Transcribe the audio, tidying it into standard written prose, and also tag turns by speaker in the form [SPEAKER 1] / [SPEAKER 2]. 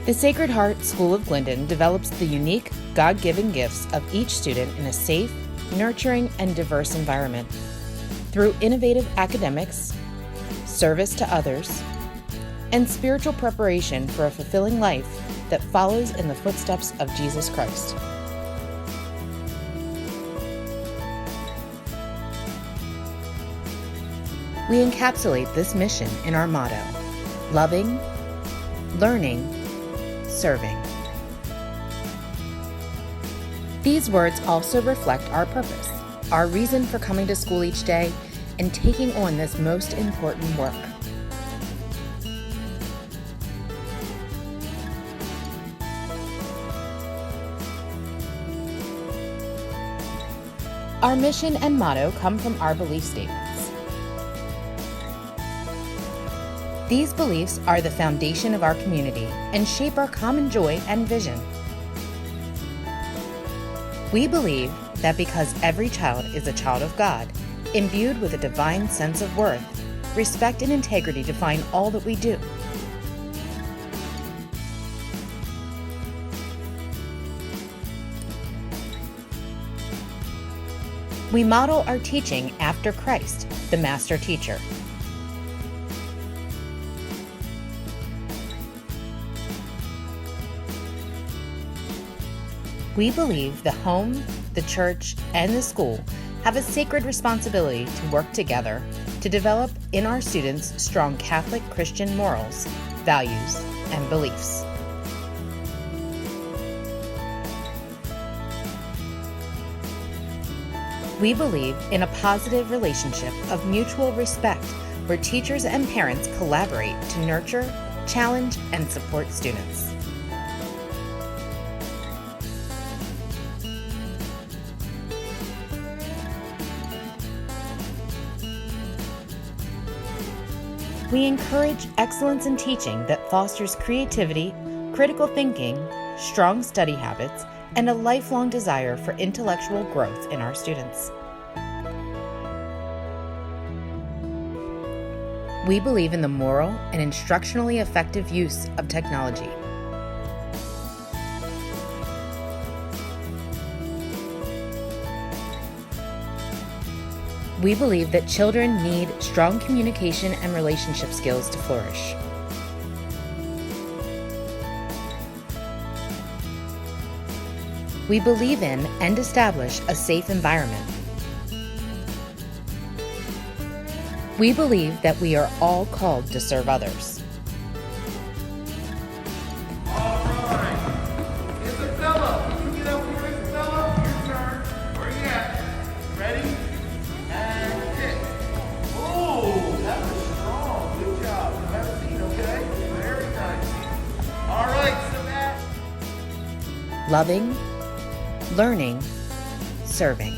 [SPEAKER 1] The Sacred Heart School of Glyndon develops the unique, God-given gifts of each student in a safe, nurturing, and diverse environment. Through innovative academics, service to others, and spiritual preparation for a fulfilling life that follows in the footsteps of Jesus Christ. We encapsulate this mission in our motto: loving, learning, serving. These words also reflect our purpose, our reason for coming to school each day and taking on this most important work. Our mission and motto come from our belief statements. These beliefs are the foundation of our community and shape our common joy and vision. We believe that because every child is a child of God, imbued with a divine sense of worth, respect and integrity define all that we do. We model our teaching after Christ, the Master Teacher. We believe the home, the church, and the school have a sacred responsibility to work together to develop in our students strong Catholic Christian morals, values, and beliefs. We believe in a positive relationship of mutual respect where teachers and parents collaborate to nurture, challenge, and support students. We encourage excellence in teaching that fosters creativity, critical thinking, strong study habits, and a lifelong desire for intellectual growth in our students. We believe in the moral and instructionally effective use of technology. We believe that children need strong communication and relationship skills to flourish. We believe in and establish a safe environment. We believe that we are all called to serve others. Loving, learning, serving.